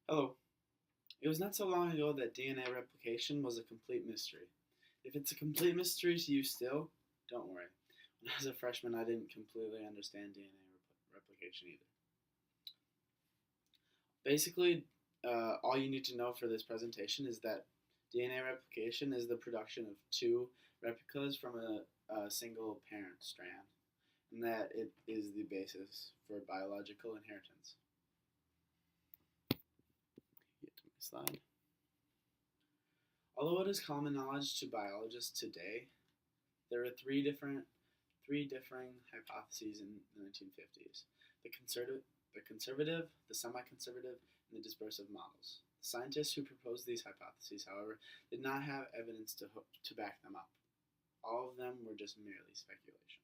Hello. It was not so long ago that DNA replication was a complete mystery. If it's a complete mystery to you still, don't worry. When I was a freshman, I didn't completely understand DNA replication either. Basically, all you need to know for this presentation is that DNA replication is the production of two replicas from a single parent strand, and that it is the basis for biological inheritance. Get to my slide. Although it is common knowledge to biologists today, there are three differing hypotheses in the 1950s: the conservative, the semi-conservative, and the dispersive models. The scientists who proposed these hypotheses, however, did not have evidence to back them up. All of them were just merely speculation.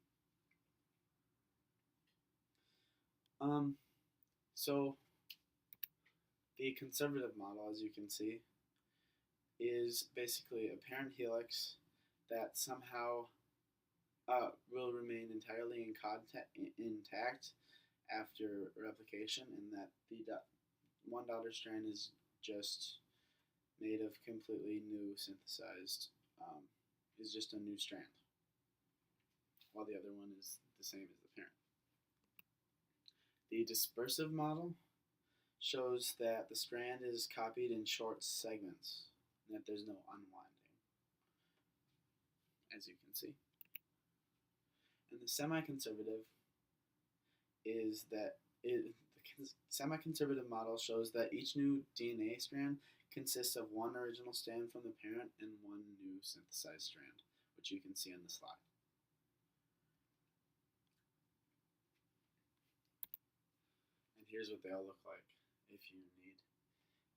Um, so the conservative model, as you can see, is basically a parent helix that somehow will remain entirely intact after replication, and that the one daughter strand is just made of completely new synthesized, um, is just a new strand, while the other one is the same as the parent. The dispersive model shows that the strand is copied in short segments and that there's no unwinding, as you can see. And the semi-conservative is that the semi-conservative model shows that each new DNA strand consists of one original strand from the parent and one new synthesized strand, which you can see on the slide. And here's what they all look like if you need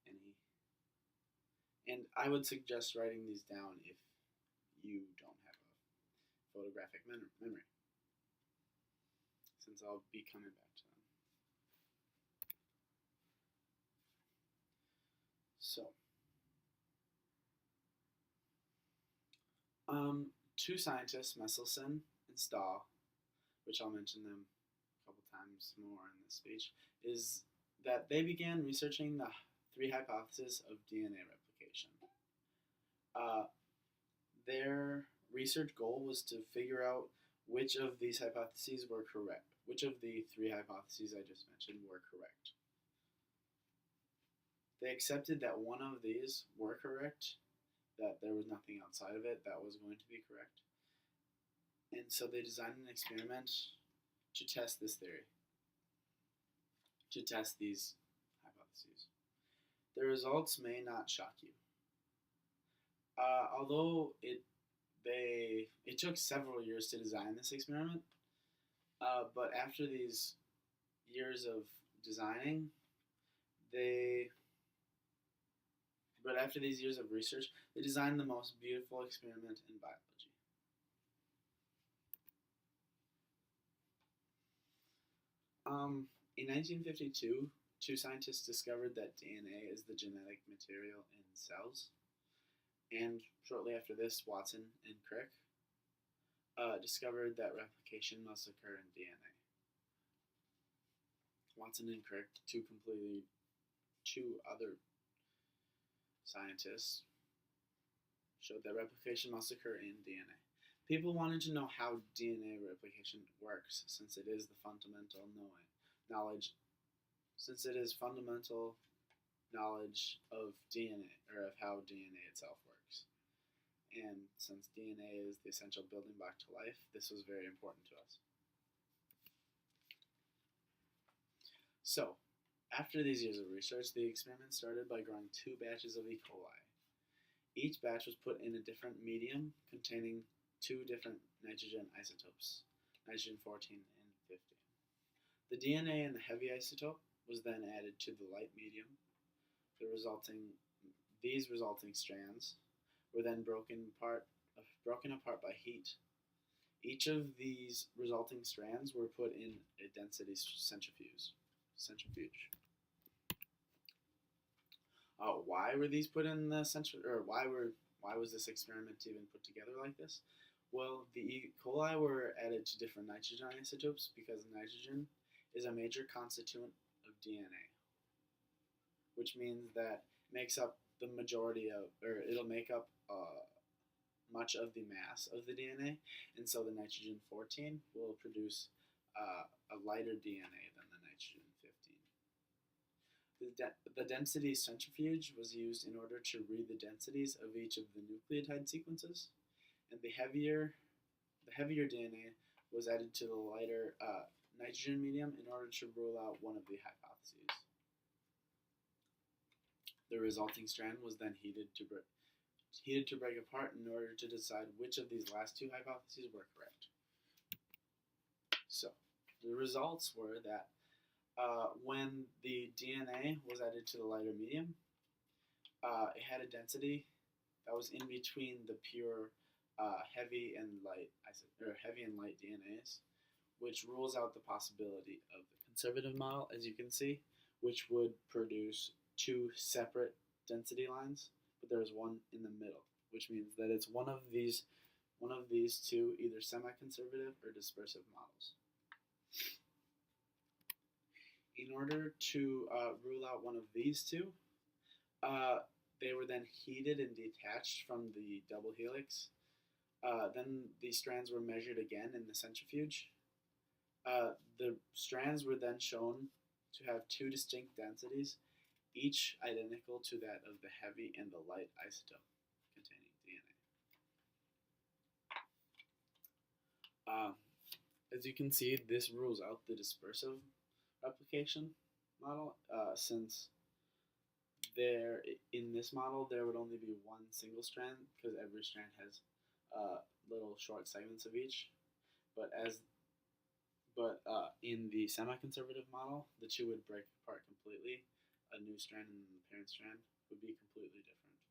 any. And I would suggest writing these down if you don't have a photographic memory, since I'll be coming back to them. So, two scientists, Messelson and Stahl, which I'll mention them a couple times more in this speech, is that they began researching the three hypotheses of DNA replication. Uh, their research goal was to figure out which of these hypotheses were correct, which of the three hypotheses I just mentioned were correct. They accepted that one of these were correct, that there was nothing outside of it that was going to be correct. And so they designed an experiment to test this theory, to test these hypotheses. The results may not shock you. Although it took several years to design this experiment, but after these years of designing, but after these years of research, they designed the most beautiful experiment in biology. In 1952, two scientists discovered that DNA is the genetic material in cells, and shortly after this, Watson and Crick discovered that replication must occur in DNA. Watson and Crick, two other scientists, showed that replication must occur in DNA. People wanted to know how DNA replication works, since it is the fundamental knowledge, since it is fundamental knowledge of DNA, or of how DNA itself works. And since DNA is the essential building block to life, this was very important to us. So, after these years of research, the experiment started by growing two batches of E. coli. Each batch was put in a different medium containing two different nitrogen isotopes, nitrogen 14 and 15. The DNA in the heavy isotope was then added to the light medium. These resulting strands were then broken apart by heat. Each of these resulting strands were put in a density centrifuge. Why were these put in the centrifuge, or why was this experiment even put together like this? Well, the E. coli were added to different nitrogen isotopes because nitrogen is a major constituent of DNA, which means that it makes up the majority of, or it'll make up much of the mass of the DNA, and so the nitrogen 14 will produce a lighter DNA than the nitrogen 15. The density centrifuge was used in order to read the densities of each of the nucleotide sequences, and the heavier DNA was added to the lighter nitrogen medium in order to rule out one of the hypotheses. The resulting strand was then heated to break apart in order to decide which of these last two hypotheses were correct. So, the results were that when the DNA was added to the lighter medium, it had a density that was in between the pure heavy and light DNAs, which rules out the possibility of the conservative model, as you can see, which would produce two separate density lines, but there's one in the middle, which means that it's one of these two, either semi-conservative or dispersive models. In order to rule out one of these two, they were then heated and detached from the double helix. Then the strands were measured again in the centrifuge. The strands were then shown to have two distinct densities, each identical to that of the heavy and the light isotope containing DNA. As you can see, this rules out the dispersive replication model, since in this model there would only be one single strand because every strand has little short segments of each. But in the semi-conservative model, the two would break apart completely. A new strand and the parent strand would be completely different,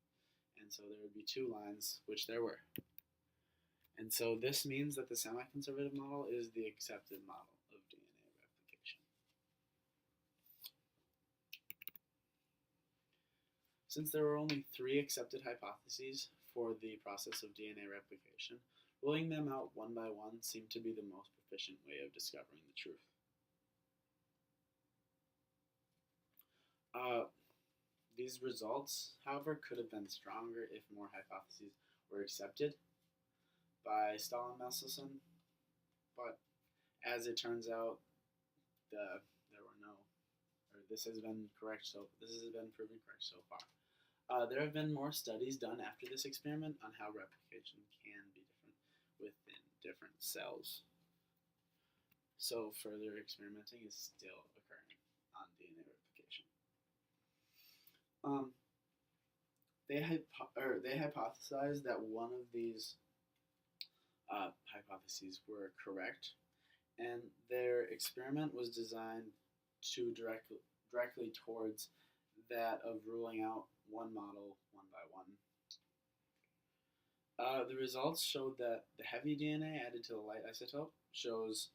and so there would be two lines, which there were. And so this means that the semi-conservative model is the accepted model of DNA replication. Since there were only 3 accepted hypotheses for the process of DNA replication, ruling them out one by one seemed to be the most proficient way of discovering the truth. These results, however, could have been stronger if more hypotheses were accepted by Stahl and Mendelssohn, but as it turns out, this has been proven correct so far. There have been more studies done after this experiment on how replication can be different within different cells. So further experimenting is still occurring on DNA replication. They hypothesized that one of these hypotheses were correct, and their experiment was designed to directly towards that of ruling out one model one by one. The results showed that the heavy DNA added to the light isotope shows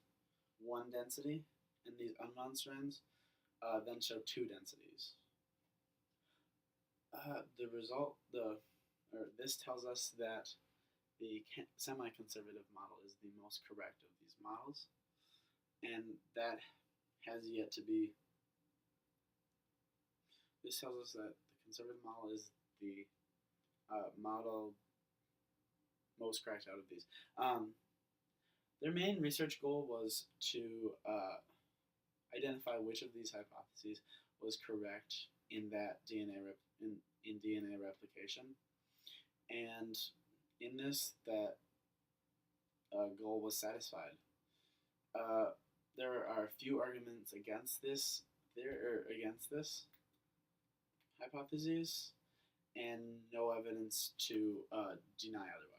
one density, and these unbound strands then show two densities. This tells us that the semi-conservative model is the most correct of these models, and that has yet to be. This tells us that the conservative model is the model most correct out of these. Their main research goal was to identify which of these hypotheses was correct in that in DNA replication, and in this, that goal was satisfied. There are a few arguments against this hypothesis, and no evidence to deny otherwise.